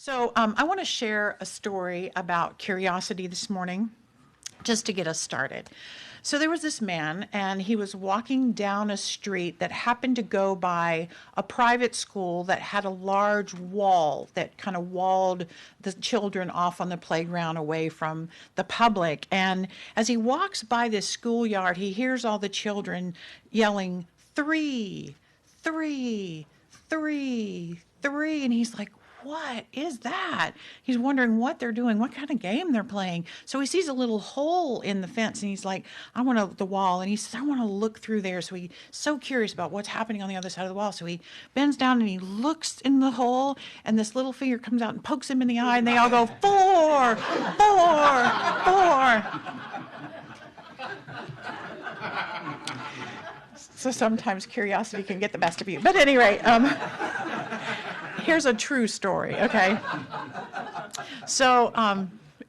I want to share a story about curiosity this morning, just to get us started. So there was this man, and he was walking down a street that happened to go by a private school that had a large wall that kind of walled the children off on the playground away from the public. And as he walks by this schoolyard, he hears all the children yelling, "Three, three, three, three," and he's like, what is that? He's wondering what they're doing, what kind of game they're playing. So he sees a little hole in the fence and he's like, the wall. And he says, I want to look through there. So he's so curious about what's happening on the other side of the wall. So he bends down and he looks in the hole, and this little finger comes out and pokes him in the eye, and they all go, four, four, four. So sometimes curiosity can get the best of you. But at any rate, here's a true story, okay?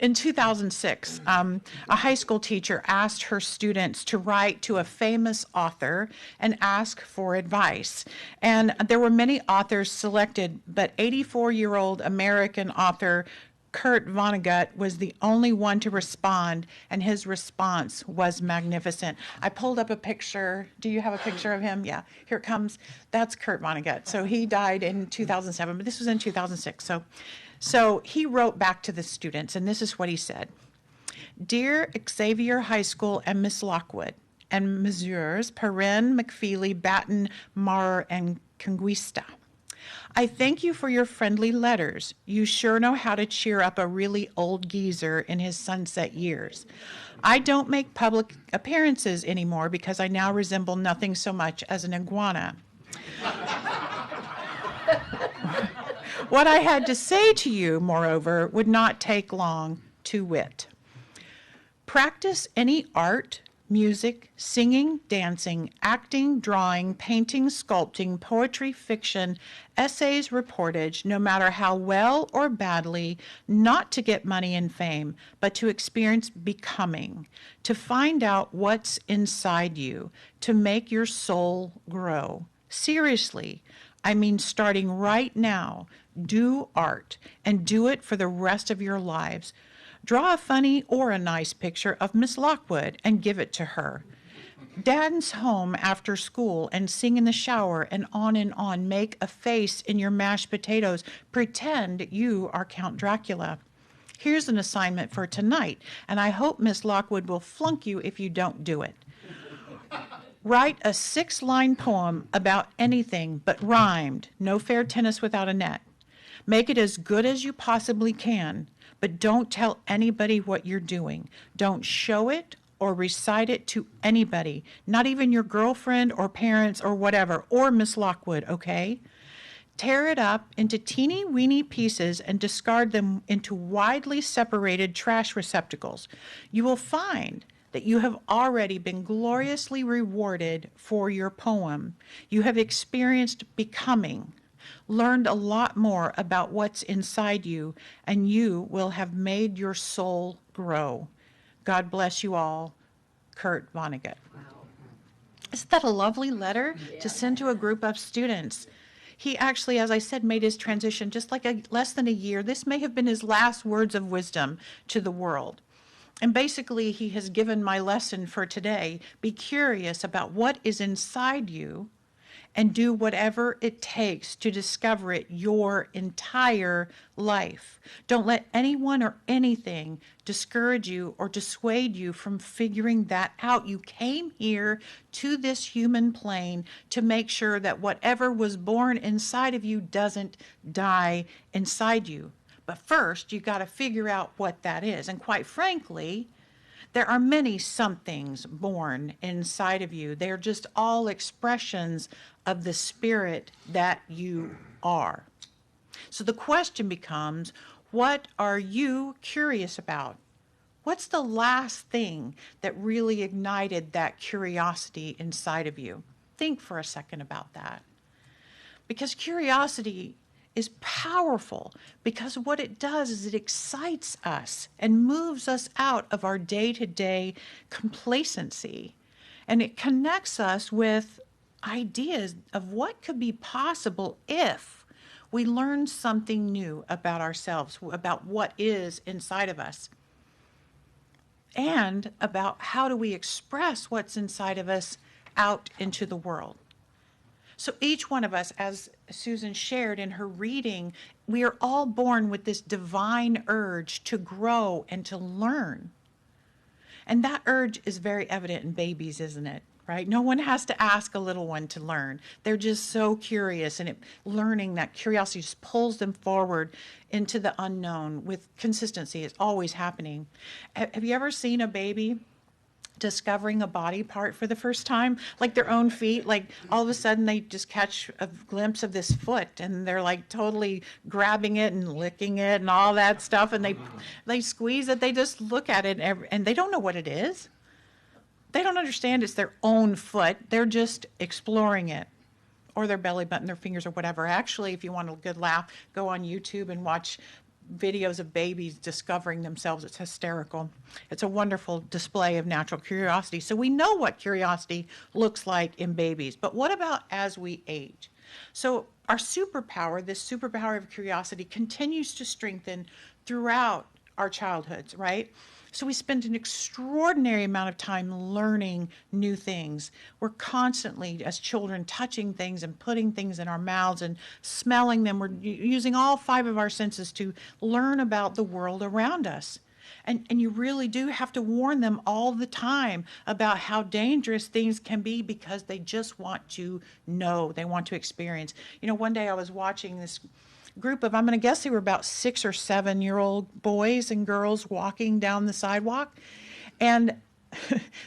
In 2006, a high school teacher asked her students to write to a famous author and ask for advice. And there were many authors selected, but 84-year-old American author Kurt Vonnegut was the only one to respond, and his response was magnificent. I pulled up a picture. Do you have a picture of him? Yeah, here it comes. That's Kurt Vonnegut. So he died in 2007, but this was in 2006. So he wrote back to the students, and this is what he said. Dear Xavier High School and Miss Lockwood, and Messrs. Perrin, McFeely, Batten, Marr, and Conquista. I thank you for your friendly letters. You sure know how to cheer up a really old geezer in his sunset years. I don't make public appearances anymore because I now resemble nothing so much as an iguana. What I had to say to you, moreover, would not take long, to wit. Practice any art, music, singing, dancing, acting, drawing, painting, sculpting, poetry, fiction, essays, reportage, no matter how well or badly, not to get money and fame, but to experience becoming, to find out what's inside you, to make your soul grow. Seriously, I mean starting right now, do art, and do it for the rest of your lives. Draw a funny or a nice picture of Miss Lockwood and give it to her. Dance home after school and sing in the shower and on. Make a face in your mashed potatoes. Pretend you are Count Dracula. Here's an assignment for tonight, and I hope Miss Lockwood will flunk you if you don't do it. Write a 6-line poem about anything but rhymed, no fair tennis without a net. Make it as good as you possibly can, but don't tell anybody what you're doing. Don't show it or recite it to anybody, not even your girlfriend or parents or whatever, or Miss Lockwood, okay? Tear it up into teeny-weeny pieces and discard them into widely separated trash receptacles. You will find that you have already been gloriously rewarded for your poem. You have experienced becoming, learned a lot more about what's inside you, and you will have made your soul grow. God bless you all, Kurt Vonnegut. Wow. Isn't that a lovely letter to send to a group of students? He actually, as I said, made his transition just like less than a year. This may have been his last words of wisdom to the world. And basically, he has given my lesson for today. Be curious about what is inside you and do whatever it takes to discover it your entire life. Don't let anyone or anything discourage you or dissuade you from figuring that out. You came here to this human plane to make sure that whatever was born inside of you doesn't die inside you. But first, you've got to figure out what that is. And quite frankly, there are many somethings born inside of you. They're just all expressions of the spirit that you are. So the question becomes, what are you curious about? What's the last thing that really ignited that curiosity inside of you? Think for a second about that. Because curiosity is powerful, because what it does is it excites us and moves us out of our day-to-day complacency. And it connects us with ideas of what could be possible if We learn something new about ourselves, about what is inside of us, and about how do we express what's inside of us out into the world. So each one of us, as Susan shared in her reading, we are all born with this divine urge to grow and to learn. And that urge is very evident in babies, isn't it? Right? No one has to ask a little one to learn. They're just so curious, and learning, that curiosity just pulls them forward into the unknown with consistency. It's always happening. Have you ever seen a baby discovering a body part for the first time, like their own feet? Like all of a sudden they just catch a glimpse of this foot and they're like totally grabbing it and licking it and all that stuff, and they squeeze it, they just look at it, and they don't know what it is. They don't understand it's their own foot. They're just exploring it, or their belly button, their fingers, or whatever. Actually, if you want a good laugh, go on YouTube and watch videos of babies discovering themselves. It's hysterical. It's a wonderful display of natural curiosity. So we know what curiosity looks like in babies, but what about as we age? So our superpower, this superpower of curiosity, continues to strengthen throughout our childhoods, right? So we spend an extraordinary amount of time learning new things. We're constantly, as children, touching things and putting things in our mouths and smelling them. We're using all 5 of our senses to learn about the world around us. And you really do have to warn them all the time about how dangerous things can be, because they just want to know. They want to experience. You know, one day I was watching this group of, I'm going to guess they were about 6 or 7-year-old boys and girls walking down the sidewalk. And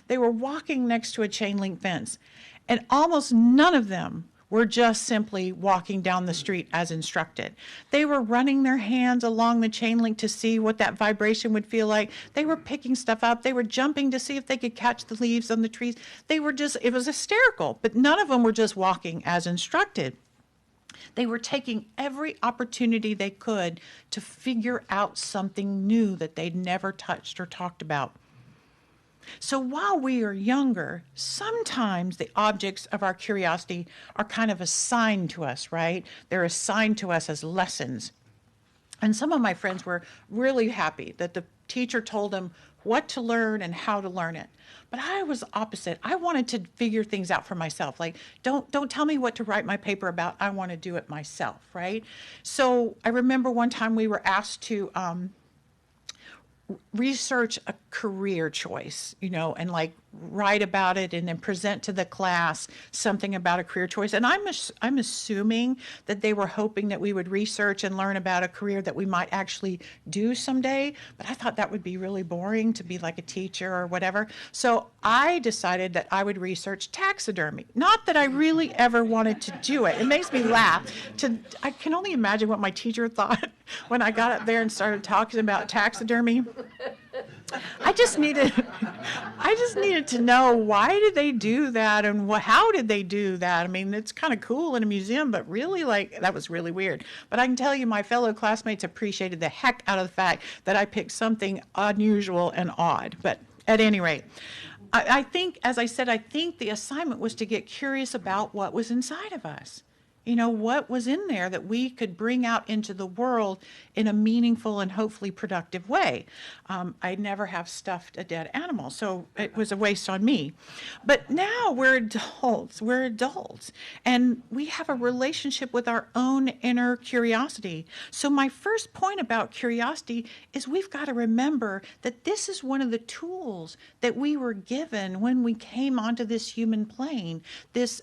they were walking next to a chain link fence. And almost none of them were just simply walking down the street as instructed. They were running their hands along the chain link to see what that vibration would feel like. They were picking stuff up. They were jumping to see if they could catch the leaves on the trees. They were just, it was hysterical, but none of them were just walking as instructed. They were taking every opportunity they could to figure out something new that they'd never touched or talked about. So while we are younger, sometimes the objects of our curiosity are kind of assigned to us, right? They're assigned to us as lessons. And some of my friends were really happy that the teacher told them what to learn and how to learn it. But I was opposite. I wanted to figure things out for myself. Like, don't tell me what to write my paper about. I want to do it myself, right? So I remember one time we were asked to research a career choice, you know, and like write about it and then present to the class something about a career choice. And I'm assuming that they were hoping that we would research and learn about a career that we might actually do someday. But I thought that would be really boring, to be like a teacher or whatever. So I decided that I would research taxidermy. Not that I really ever wanted to do it. It makes me laugh. I can only imagine what my teacher thought when I got up there and started talking about taxidermy. I just needed to know, why did they do that, and how did they do that? I mean, it's kind of cool in a museum, but really, like, that was really weird. But I can tell you, my fellow classmates appreciated the heck out of the fact that I picked something unusual and odd. But at any rate, I think, as I said, I think the assignment was to get curious about what was inside of us. You know, what was in there that we could bring out into the world in a meaningful and hopefully productive way. I never have stuffed a dead animal, so it was a waste on me. But now we're adults, and we have a relationship with our own inner curiosity. So my first point about curiosity is we've got to remember that this is one of the tools that we were given when we came onto this human plane, this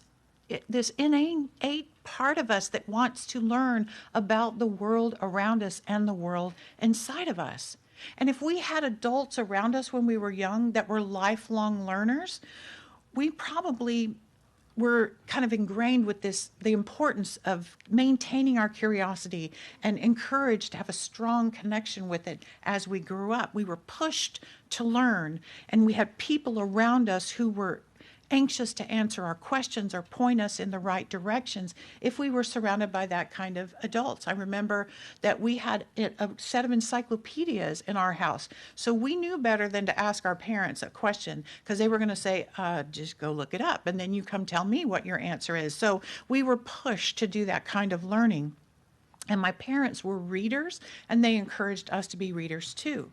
innate part of us that wants to learn about the world around us and the world inside of us. And if we had adults around us when we were young that were lifelong learners, we probably were kind of ingrained with the importance of maintaining our curiosity and encouraged to have a strong connection with it as we grew up. We were pushed to learn, and we had people around us who were anxious to answer our questions or point us in the right directions if we were surrounded by that kind of adults. I remember that we had a set of encyclopedias in our house, so we knew better than to ask our parents a question, because they were going to say, just go look it up, and then you come tell me what your answer is. So we were pushed to do that kind of learning. And my parents were readers, and they encouraged us to be readers too.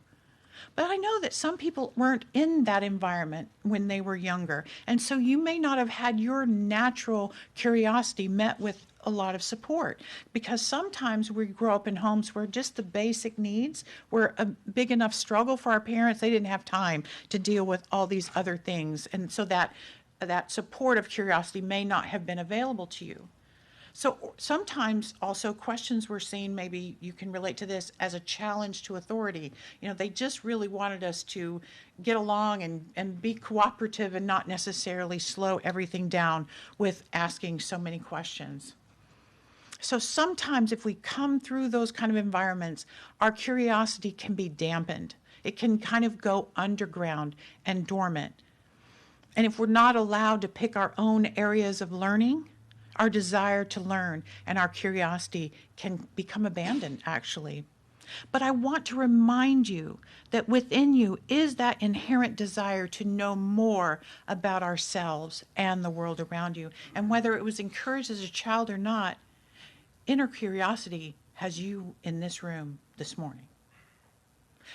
But I know that some people weren't in that environment when they were younger. And so you may not have had your natural curiosity met with a lot of support, because sometimes we grow up in homes where just the basic needs were a big enough struggle for our parents. They didn't have time to deal with all these other things. And so that support of curiosity may not have been available to you. So sometimes also questions were seen, maybe you can relate to this, as a challenge to authority. They just really wanted us to get along and be cooperative and not necessarily slow everything down with asking so many questions. So sometimes if we come through those kind of environments, our curiosity can be dampened. It can kind of go underground and dormant. And if we're not allowed to pick our own areas of learning, our desire to learn and our curiosity can become abandoned, actually. But I want to remind you that within you is that inherent desire to know more about ourselves and the world around you. And whether it was encouraged as a child or not, inner curiosity has you in this room this morning.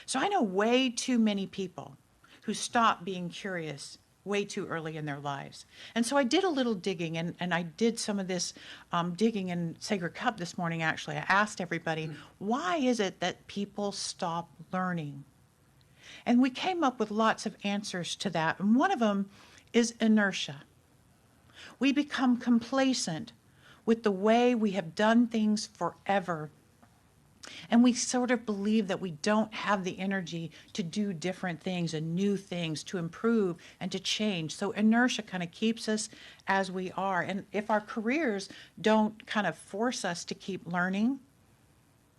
So I know way too many people who stop being curious way too early in their lives. And so I did a little digging, and I did some of this digging in Sacred Cup this morning, actually. I asked everybody, why is it that people stop learning? And we came up with lots of answers to that. And one of them is inertia. We become complacent with the way we have done things forever. And we sort of believe that we don't have the energy to do different things and new things, to improve and to change. So inertia kind of keeps us as we are. And if our careers don't kind of force us to keep learning,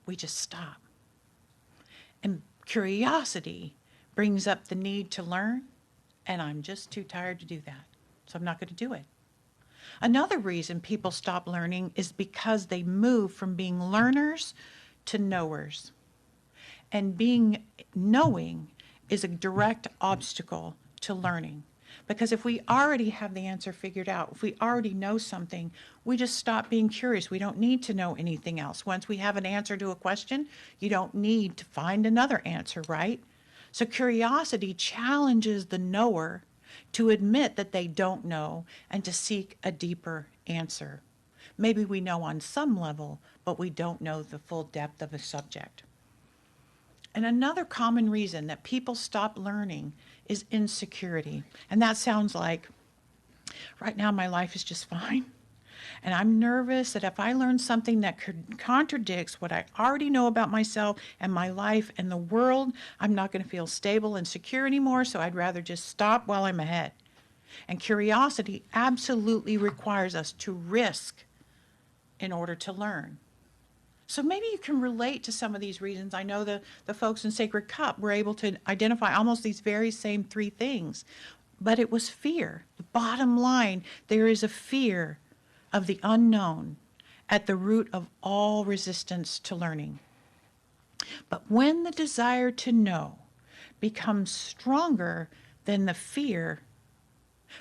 we just stop. And curiosity brings up the need to learn, and I'm just too tired to do that. So I'm not going to do it. Another reason people stop learning is because they move from being learners to knowers. And knowing is a direct obstacle to learning. Because if we already have the answer figured out, if we already know something, we just stop being curious. We don't need to know anything else. Once we have an answer to a question, you don't need to find another answer, right? So curiosity challenges the knower to admit that they don't know and to seek a deeper answer. Maybe we know on some level, but we don't know the full depth of a subject. And another common reason that people stop learning is insecurity. And that sounds like, right now my life is just fine. And I'm nervous that if I learn something that contradicts what I already know about myself and my life and the world, I'm not going to feel stable and secure anymore, so I'd rather just stop while I'm ahead. And curiosity absolutely requires us to risk in order to learn. So maybe you can relate to some of these reasons. I know the folks in Sacred Cup were able to identify almost these very same three things, but it was fear. The bottom line, there is a fear of the unknown at the root of all resistance to learning. But when the desire to know becomes stronger than the fear,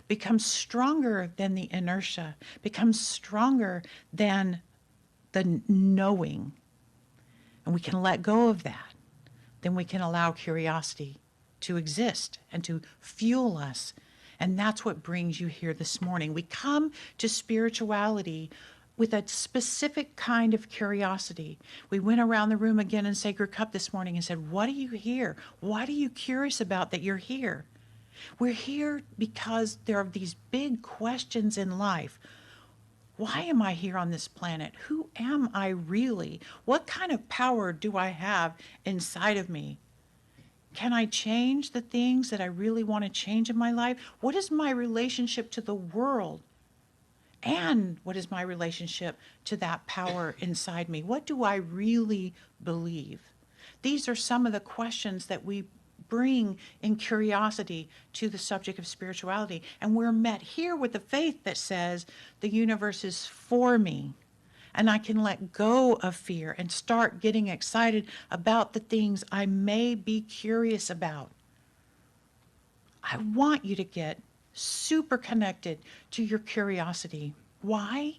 becomes stronger than the inertia, becomes stronger than the knowing, and we can let go of that, then we can allow curiosity to exist and to fuel us. And that's what brings you here this morning. We come to spirituality with a specific kind of curiosity. We went around the room again in Sacred Cup this morning and said, what are you here? What are you curious about that you're here? We're here because there are these big questions in life. Why am I here on this planet? Who am I really? What kind of power do I have inside of me? Can I change the things that I really want to change in my life? What is my relationship to the world? And what is my relationship to that power inside me? What do I really believe? These are some of the questions that we bring in curiosity to the subject of spirituality. And we're met here with the faith that says the universe is for me. And I can let go of fear and start getting excited about the things I may be curious about. I want you to get super connected to your curiosity. Why?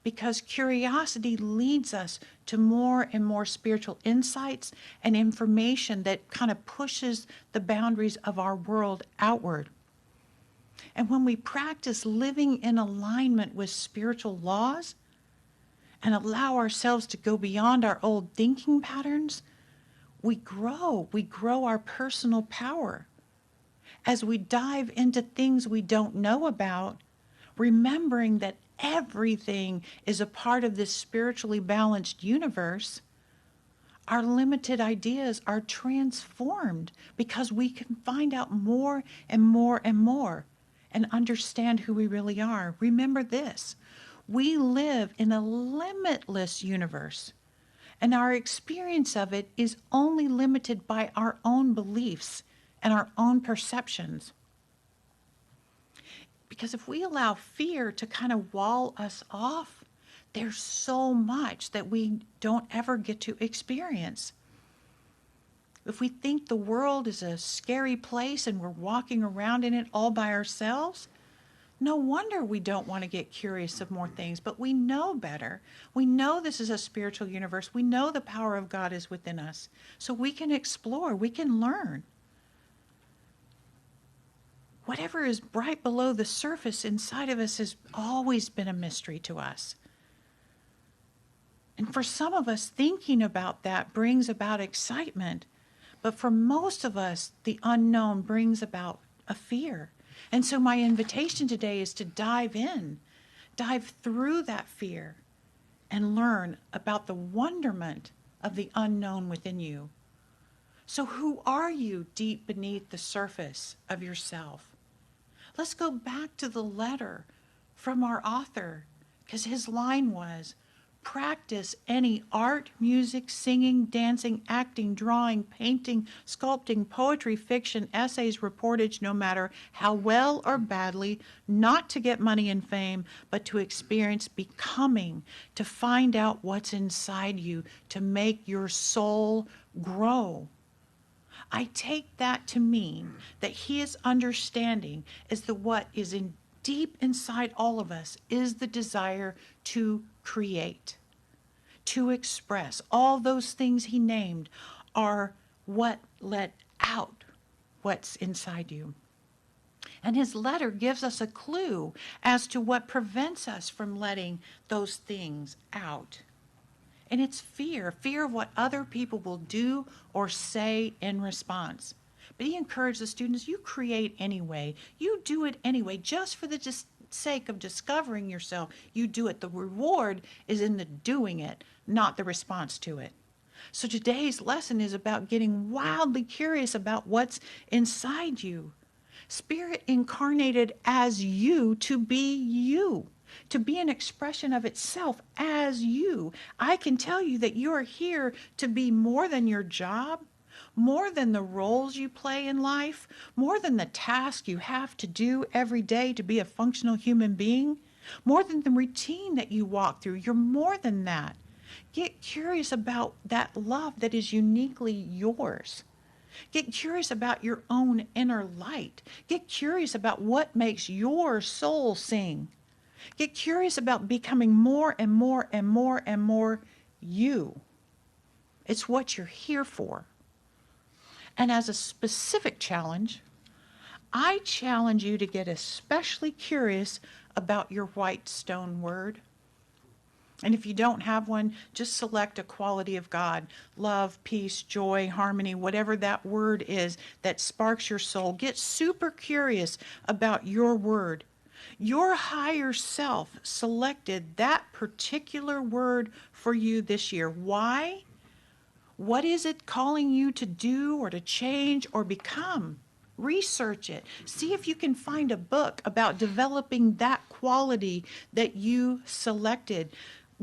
because curiosity leads us to more and more spiritual insights and information that kind of pushes the boundaries of our world outward. And when we practice living in alignment with spiritual laws and allow ourselves to go beyond our old thinking patterns, we grow our personal power. As we dive into things we don't know about, remembering that everything is a part of this spiritually balanced universe, our limited ideas are transformed because we can find out more and more and more and understand who we really are. Remember this, we live in a limitless universe, and our experience of it is only limited by our own beliefs and our own perceptions. Because if we allow fear to kind of wall us off, there's so much that we don't ever get to experience. If we think the world is a scary place and we're walking around in it all by ourselves, no wonder we don't want to get curious of more things, but we know better. We know this is a spiritual universe. We know the power of God is within us. So we can explore, we can learn. Whatever is right below the surface inside of us has always been a mystery to us. And for some of us, thinking about that brings about excitement. But for most of us, the unknown brings about a fear. And so my invitation today is to dive through that fear, and learn about the wonderment of the unknown within you. So who are you deep beneath the surface of yourself? Let's go back to the letter from our author, because his line was, practice any art, music, singing, dancing, acting, drawing, painting, sculpting, poetry, fiction, essays, reportage, no matter how well or badly, not to get money and fame, but to experience becoming, to find out what's inside you, to make your soul grow. I take that to mean that his understanding is that what is in deep inside all of us is the desire to create, to express. All those things he named are what let out what's inside you. And his letter gives us a clue as to what prevents us from letting those things out. And it's fear of what other people will do or say in response. But he encouraged the students, you create anyway. You do it anyway, just for the sake of discovering yourself. You do it. The reward is in the doing it, not the response to it. So today's lesson is about getting wildly curious about what's inside you. Spirit incarnated as you to be you, to be an expression of itself as you. I can tell you that you are here to be more than your job, more than the roles you play in life, more than the task you have to do every day to be a functional human being, more than the routine that you walk through. You're more than that. Get curious about that love that is uniquely yours. Get curious about your own inner light. Get curious about what makes your soul sing. Get curious about becoming more and more and more and more you. It's what you're here for. And as a specific challenge, I challenge you to get especially curious about your white stone word. And if you don't have one, just select a quality of God. Love, peace, joy, harmony, whatever that word is that sparks your soul. Get super curious about your word. Your higher self selected that particular word for you this year. Why? What is it calling you to do or to change or become? Research it. See if you can find a book about developing that quality that you selected.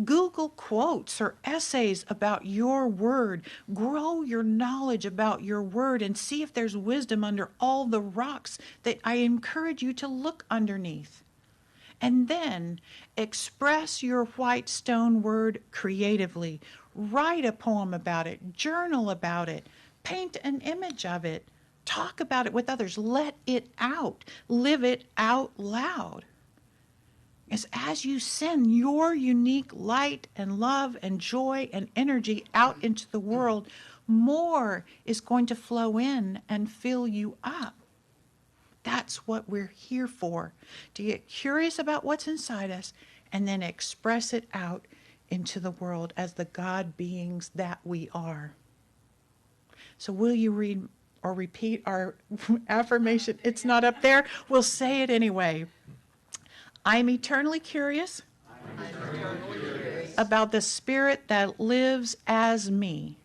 Google quotes or essays about your word. Grow your knowledge about your word and see if there's wisdom under all the rocks that I encourage you to look underneath. And then express your white stone word creatively. Write a poem about it. Journal about it. Paint an image of it. Talk about it with others. Let it out. Live it out loud. is as you send your unique light and love and joy and energy out into the world, more is going to flow in and fill you up. That's what we're here for, to get curious about what's inside us and then express it out into the world as the God beings that we are. So will you read or repeat our affirmation? It's not up there. We'll say it anyway. I'm eternally curious about the spirit that lives as me.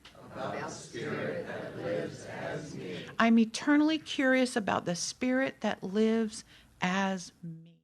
I'm eternally curious about the spirit that lives as me.